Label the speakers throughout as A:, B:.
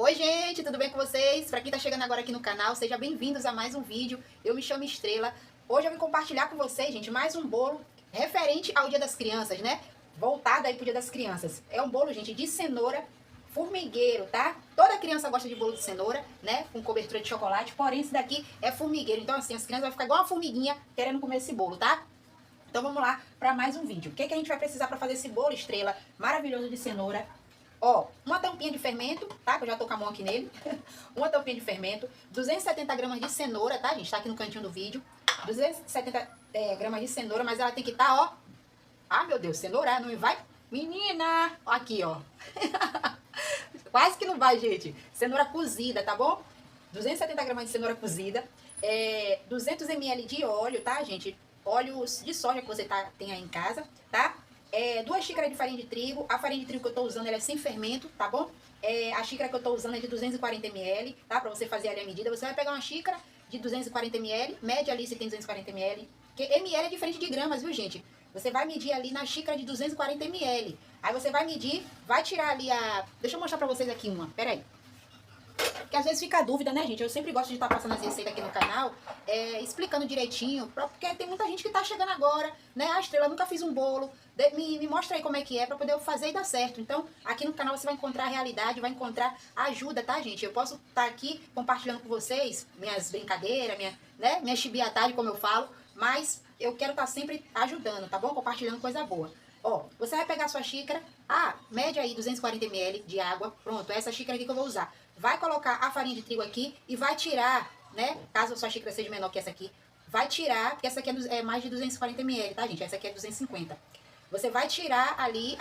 A: Oi gente, tudo bem com vocês? Para quem tá chegando agora aqui no canal, sejam bem-vindos a mais um vídeo. Eu me chamo Estrela. Hoje eu vim compartilhar com vocês, gente, mais um bolo referente ao Dia das Crianças, né? Voltado aí pro Dia das Crianças. É um bolo, gente, de cenoura formigueiro, tá? Toda criança gosta de bolo de cenoura, né? Com cobertura de chocolate, porém esse daqui é formigueiro. Então assim, as crianças vão ficar igual uma formiguinha querendo comer esse bolo, tá? Então vamos lá para mais um vídeo. O que a gente vai precisar para fazer esse bolo, Estrela, maravilhoso de cenoura? Ó, uma tampinha de fermento, tá? Que eu já tô com a mão aqui nele. Uma tampinha de fermento. 270 gramas de cenoura, tá, gente? Tá aqui no cantinho do vídeo. 270 gramas de cenoura, mas ela tem que estar, ó. Ah, meu Deus, cenoura não vai... Menina! Aqui, ó. Quase que não vai, gente. Cenoura cozida, tá bom? 270 gramas de cenoura cozida. 200 ml de óleo, tá, gente? Óleos de soja que você tem aí em casa, tá? 2 xícaras de farinha de trigo. A farinha de trigo que eu tô usando, ela é sem fermento, tá bom? A xícara que eu tô usando é de 240 ml, tá? Pra você fazer ali a medida. Você vai pegar uma xícara de 240 ml, mede ali se tem 240 ml. Porque ml é diferente de gramas, viu, gente? Você vai medir ali na xícara de 240 ml. Aí você vai medir, vai tirar ali a... Deixa eu mostrar pra vocês aqui uma, peraí. Porque às vezes fica a dúvida, né, gente? Eu sempre gosto de estar passando as receitas aqui no canal, explicando direitinho, porque tem muita gente que tá chegando agora, né? A Estrela, nunca fiz um bolo, me mostra aí como é que é, pra poder fazer e dar certo. Então, aqui no canal você vai encontrar a realidade, vai encontrar ajuda, tá, gente? Eu posso estar aqui compartilhando com vocês minhas brincadeiras, minha chibiatagem, como eu falo, mas eu quero estar sempre ajudando, tá bom? Compartilhando coisa boa. Ó, você vai pegar a sua xícara, mede aí 240 ml de água, pronto, é essa xícara aqui que eu vou usar. Vai colocar a farinha de trigo aqui e vai tirar, né, caso a sua xícara seja menor que essa aqui, vai tirar, porque essa aqui é mais de 240 ml, tá, gente? Essa aqui é 250. Você vai tirar ali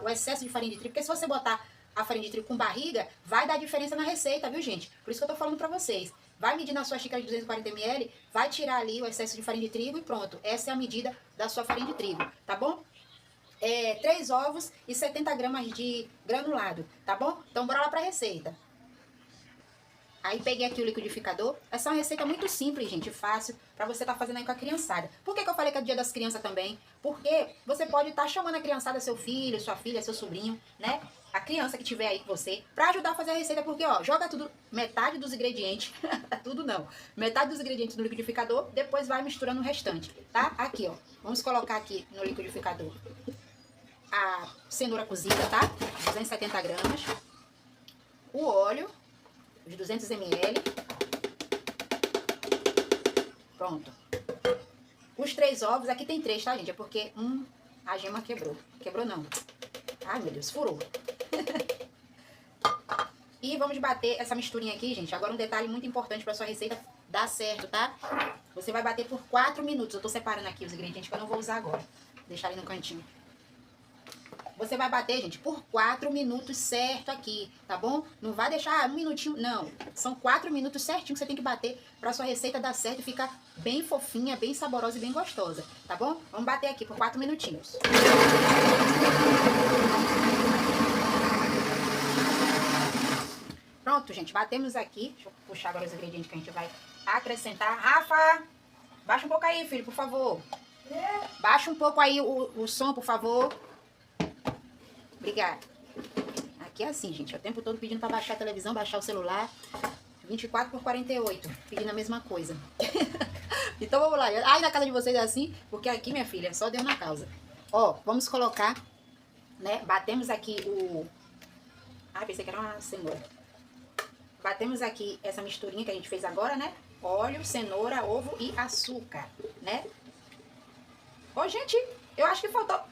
A: o excesso de farinha de trigo, porque se você botar a farinha de trigo com barriga, vai dar diferença na receita, viu, gente? Por isso que eu tô falando pra vocês. Vai medir na sua xícara de 240 ml, vai tirar ali o excesso de farinha de trigo e pronto. Essa é a medida da sua farinha de trigo, tá bom? 3 ovos e 70 gramas de granulado, tá bom? Então bora lá pra receita. Aí peguei aqui o liquidificador. Essa é uma receita muito simples, gente, fácil, pra você tá fazendo aí com a criançada. Por que eu falei que é Dia das Crianças também? Porque você pode estar chamando a criançada, seu filho, sua filha, seu sobrinho, né? A criança que tiver aí com você, pra ajudar a fazer a receita, porque, ó, joga tudo, metade dos ingredientes, tudo não, metade dos ingredientes no liquidificador, depois vai misturando o restante, tá? Aqui, ó, vamos colocar aqui no liquidificador a cenoura cozida, tá? 270 gramas, o óleo, os 200 ml. Pronto. Os 3 ovos, aqui tem 3, tá, gente? É porque a gema quebrou. Quebrou não. Ai, meu Deus, furou. E vamos bater essa misturinha aqui, gente. Agora um detalhe muito importante pra sua receita dar certo, tá? Você vai bater por 4 minutos. Eu tô separando aqui os ingredientes que eu não vou usar agora. Deixar ali no cantinho. Você vai bater, gente, por 4 minutos certo aqui, tá bom? Não vai deixar 1 minutinho, não. São 4 minutos certinho que você tem que bater pra sua receita dar certo e ficar bem fofinha, bem saborosa e bem gostosa, tá bom? Vamos bater aqui por 4 minutinhos. Pronto, gente, batemos aqui. Deixa eu puxar agora os ingredientes que a gente vai acrescentar. Rafa, baixa um pouco aí, filho, por favor. Baixa um pouco aí o som, por favor. Obrigada. Aqui é assim, gente. O tempo todo pedindo pra baixar a televisão, baixar o celular. 24 por 48. Pedindo a mesma coisa. Então vamos lá. Aí na casa de vocês é assim, porque aqui, minha filha, só Deus na causa. Ó, vamos colocar, né? Batemos aqui o... pensei que era uma cenoura. Batemos aqui essa misturinha que a gente fez agora, né? Óleo, cenoura, ovo e açúcar, né? Ô, gente, eu acho que faltou...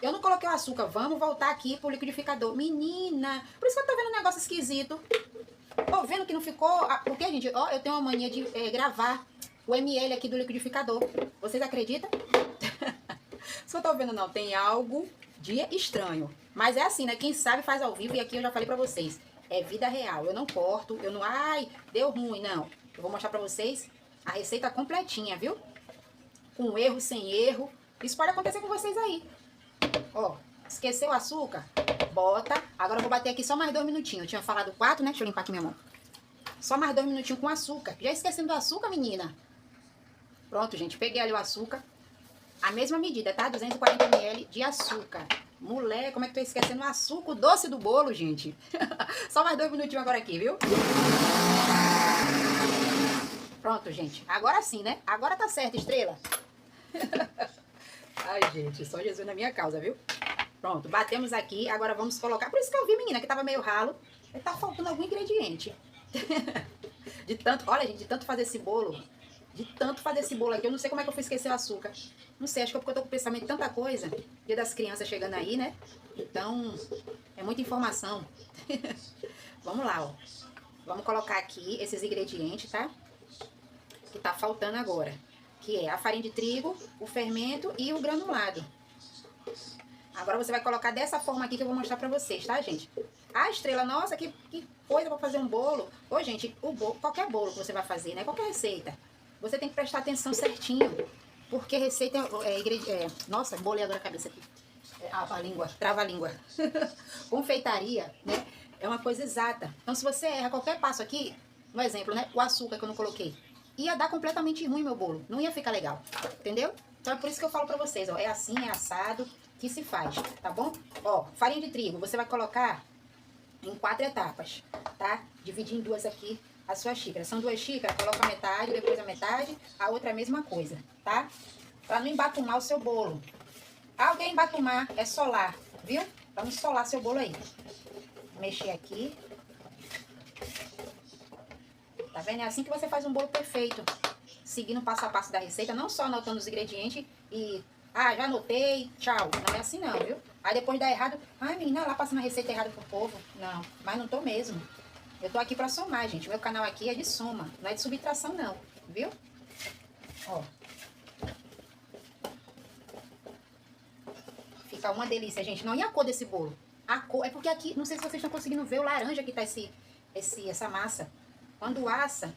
A: Eu não coloquei o açúcar. Vamos voltar aqui pro liquidificador. Menina, por isso que eu tô vendo um negócio esquisito. Tô vendo que não ficou... Porque, gente, ó, eu tenho uma mania de gravar o ml aqui do liquidificador. Vocês acreditam? Se eu tô vendo, não, tem algo de estranho. Mas é assim, né? Quem sabe faz ao vivo. E aqui eu já falei pra vocês. É vida real. Eu não corto, eu não... Ai, deu ruim, não. Eu vou mostrar pra vocês a receita completinha, viu? Com erro, sem erro. Isso pode acontecer com vocês aí. Ó, esqueceu o açúcar? Bota. Agora eu vou bater aqui só mais 2 minutinhos. Eu tinha falado 4, né? Deixa eu limpar aqui minha mão. Só mais 2 minutinhos com açúcar. Já esquecendo do açúcar, menina? Pronto, gente. Peguei ali o açúcar. A mesma medida, tá? 240 ml de açúcar. Mulher, como é que tô esquecendo o açúcar, o doce do bolo, gente? Só mais 2 minutinhos agora aqui, viu? Pronto, gente. Agora sim, né? Agora tá certo, Estrela. Ai, gente, só Jesus na minha causa, viu? Pronto, batemos aqui. Agora vamos colocar... Por isso que eu vi, menina, que tava meio ralo. Tá faltando algum ingrediente. De tanto... Olha, gente, de tanto fazer esse bolo... De tanto fazer esse bolo aqui, eu não sei como é que eu fui esquecer o açúcar. Não sei, acho que é porque eu tô com o pensamento de tanta coisa. Dia das crianças chegando aí, né? Então, é muita informação. Vamos lá, ó. Vamos colocar aqui esses ingredientes, tá? Que tá faltando agora. Que é a farinha de trigo, o fermento e o granulado. Agora você vai colocar dessa forma aqui que eu vou mostrar pra vocês, tá, gente? Ah, Estrela, nossa, que coisa pra fazer um bolo. Ô, gente, o bolo, qualquer bolo que você vai fazer, né? Qualquer receita. Você tem que prestar atenção certinho. Porque receita nossa, bolei agora a cabeça aqui. A língua, trava a língua. Confeitaria, né? É uma coisa exata. Então, se você erra qualquer passo aqui, no exemplo, né? O açúcar que eu não coloquei. Ia dar completamente ruim meu bolo. Não ia ficar legal. Entendeu? Então, é por isso que eu falo pra vocês, ó. É assim, é assado que se faz, tá bom? Ó, farinha de trigo, você vai colocar em 4 etapas, tá? Dividir em 2 aqui a sua xícara. São 2 xícaras, coloca metade, depois a metade, a outra é a mesma coisa, tá? Pra não embatumar o seu bolo. Alguém embatumar é solar, viu? Pra não solar seu bolo aí. Mexer aqui. Tá vendo? É assim que você faz um bolo perfeito. Seguindo o passo a passo da receita, não só anotando os ingredientes e... Ah, já anotei, tchau. Não é assim não, viu? Aí depois dá errado. Ai, menina, lá passando a receita errada pro povo. Não, mas não tô mesmo. Eu tô aqui pra somar, gente. O meu canal aqui é de soma, não é de subtração não, viu? Ó. Fica uma delícia, gente. Não, e a cor desse bolo? A cor, é porque aqui, não sei se vocês estão conseguindo ver o laranja que tá essa massa. Quando assa,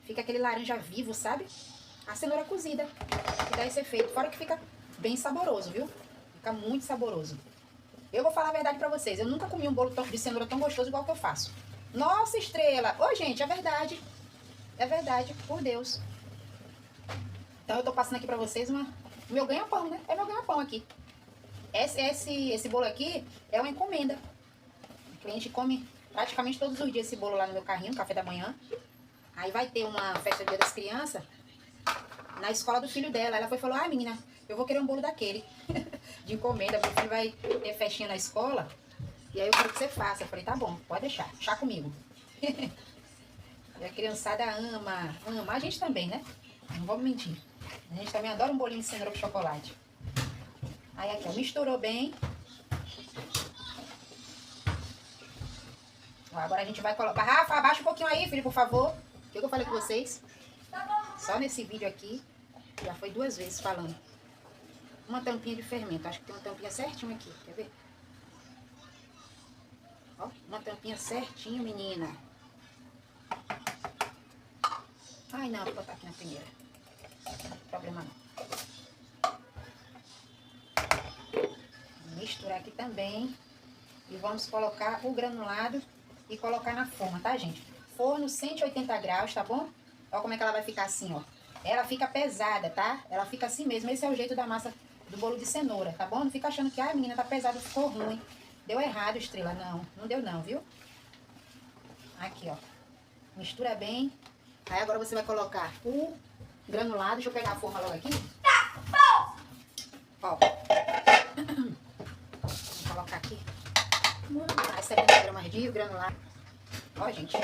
A: fica aquele laranja vivo, sabe? A cenoura cozida, que dá esse efeito. Fora que fica bem saboroso, viu? Fica muito saboroso. Eu vou falar a verdade pra vocês. Eu nunca comi um bolo de cenoura tão gostoso igual que eu faço. Nossa, Estrela! Ô, gente, é verdade. É verdade, por Deus. Então eu tô passando aqui pra vocês meu ganha-pão, né? É meu ganha-pão aqui. Esse bolo aqui é uma encomenda. O cliente come praticamente todos os dias esse bolo lá no meu carrinho, no café da manhã. Aí vai ter uma festa do Dia das Crianças na escola do filho dela. Ela foi e falou, ah, menina, eu vou querer um bolo daquele. De encomenda, meu filho vai ter festinha na escola. E aí eu quero que você faça. Eu falei, tá bom, pode deixar, chá comigo. E a criançada ama. A gente também, né? Não vamos mentir. A gente também adora um bolinho de cenoura com chocolate. Aí aqui, ó, misturou bem. Ó, agora a gente vai colocar... Rafa, abaixa um pouquinho aí, filho, por favor. O que eu falei com vocês? Só nesse vídeo aqui, já foi 2 vezes falando. Uma tampinha de fermento. Acho que tem uma tampinha certinho aqui. Quer ver? Ó, uma tampinha certinho, menina. Ai, não, vou botar aqui na primeira. Não tem problema não. Misturar aqui também. E vamos colocar o granulado e colocar na forma, tá, gente? Forno 180 graus, tá bom? Olha como é que ela vai ficar assim, ó. Ela fica pesada, tá? Ela fica assim mesmo. Esse é o jeito da massa do bolo de cenoura, tá bom? Não fica achando que, ah, menina, tá pesado, ficou ruim. Deu errado, Estrela. Não, não deu não, viu? Aqui, ó. Mistura bem. Aí agora você vai colocar o granulado. Deixa eu pegar a forma logo aqui. Ó. Vou colocar aqui. As 70 gramas de granulado. Ó, gente.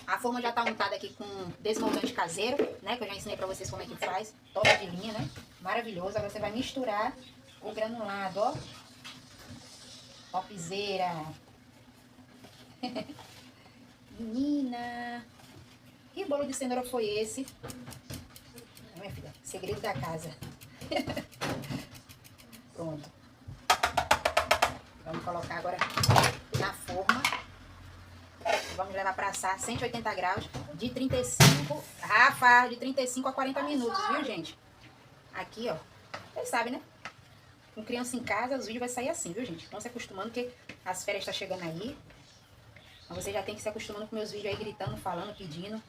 A: A forma já tá untada aqui com desmoldante caseiro, né? Que eu já ensinei pra vocês como é que faz. Top de linha, né? Maravilhoso. Agora você vai misturar o granulado, ó. Topzera. Menina. Que bolo de cenoura foi esse? Minha filha, segredo da casa. Pronto. Vamos colocar agora na forma. Vamos levar para assar 180 graus de 35, Rafa, de 35 a 40 minutos, viu, gente? Aqui, ó. Vocês sabem, né? Com criança em casa, os vídeos vai sair assim, viu, gente? Vão se acostumando, porque as férias estão chegando aí. Então você já tem que se acostumando com meus vídeos aí, gritando, falando, pedindo.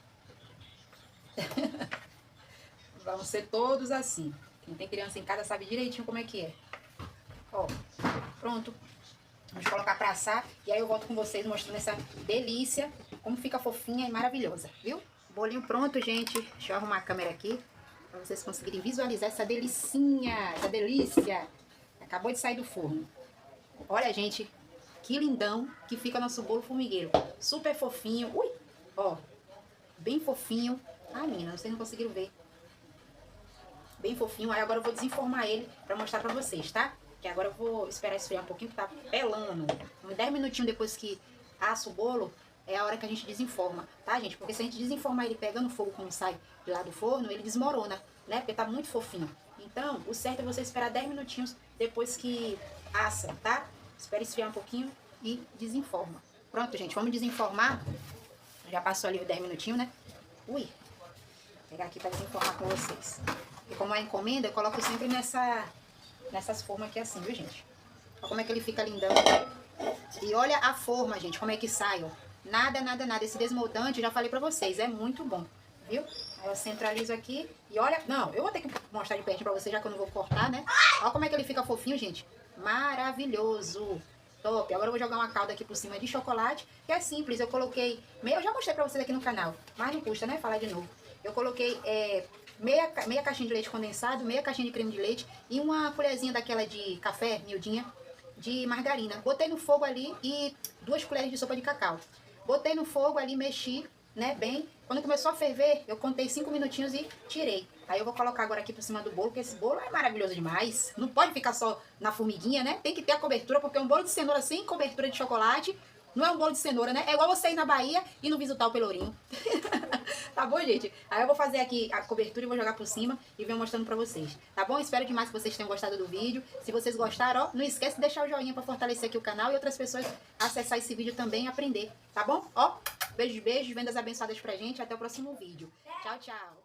A: Vamos ser todos assim. Quem tem criança em casa sabe direitinho como é que é. Ó. Pronto. Vamos colocar pra assar. E aí eu volto com vocês mostrando essa delícia. Como fica fofinha e maravilhosa, viu? Bolinho pronto, gente. Deixa eu arrumar a câmera aqui. Pra vocês conseguirem visualizar essa delicinha. Essa delícia. Acabou de sair do forno. Olha, gente. Que lindão que fica nosso bolo formigueiro. Super fofinho. Ui! Ó. Bem fofinho. Ah, menina, vocês não conseguiram ver. Bem fofinho. Aí agora eu vou desenformar ele pra mostrar pra vocês, tá? Que agora eu vou esperar esfriar um pouquinho, que tá pelando. Uns 10 minutinhos depois que assa o bolo, é a hora que a gente desenforma, tá, gente? Porque se a gente desenformar ele pegando fogo quando sai de lá do forno, ele desmorona, né? Porque tá muito fofinho. Então, o certo é você esperar 10 minutinhos depois que assa, tá? Espera esfriar um pouquinho e desenforma. Pronto, gente, vamos desenformar. Já passou ali os 10 minutinhos, né? Ui! Vou pegar aqui pra desenformar com vocês. E como é encomenda, eu coloco sempre nessas formas aqui assim, viu, gente? Olha como é que ele fica lindão. E olha a forma, gente, como é que sai, ó. Nada, nada, nada. Esse desmoldante, já falei pra vocês, é muito bom, viu? Aí eu centralizo aqui e olha... Não, eu vou ter que mostrar de perto pra vocês, já que eu não vou cortar, né? Olha como é que ele fica fofinho, gente. Maravilhoso. Top. Agora eu vou jogar uma calda aqui por cima de chocolate, que é simples. Eu coloquei... Eu já mostrei pra vocês aqui no canal, mas não custa, né? Falar de novo. Eu coloquei... meia caixinha de leite condensado, meia caixinha de creme de leite e uma colherzinha daquela de café, miudinha, de margarina. Botei no fogo ali e 2 colheres de sopa de cacau. Botei no fogo ali, mexi, né, bem. Quando começou a ferver, eu contei 5 minutinhos e tirei. Aí eu vou colocar agora aqui por cima do bolo, porque esse bolo é maravilhoso demais. Não pode ficar só na formiguinha, né? Tem que ter a cobertura, porque um bolo de cenoura sem cobertura de chocolate não é um bolo de cenoura, né? É igual você ir na Bahia e não visitar o Pelourinho. Tá bom, gente? Aí eu vou fazer aqui a cobertura e vou jogar por cima e venho mostrando pra vocês. Tá bom? Espero demais que vocês tenham gostado do vídeo. Se vocês gostaram, ó, não esquece de deixar o joinha pra fortalecer aqui o canal e outras pessoas acessar esse vídeo também e aprender. Tá bom? Ó, beijos, beijos, vendas abençoadas pra gente. Até o próximo vídeo. Tchau, tchau.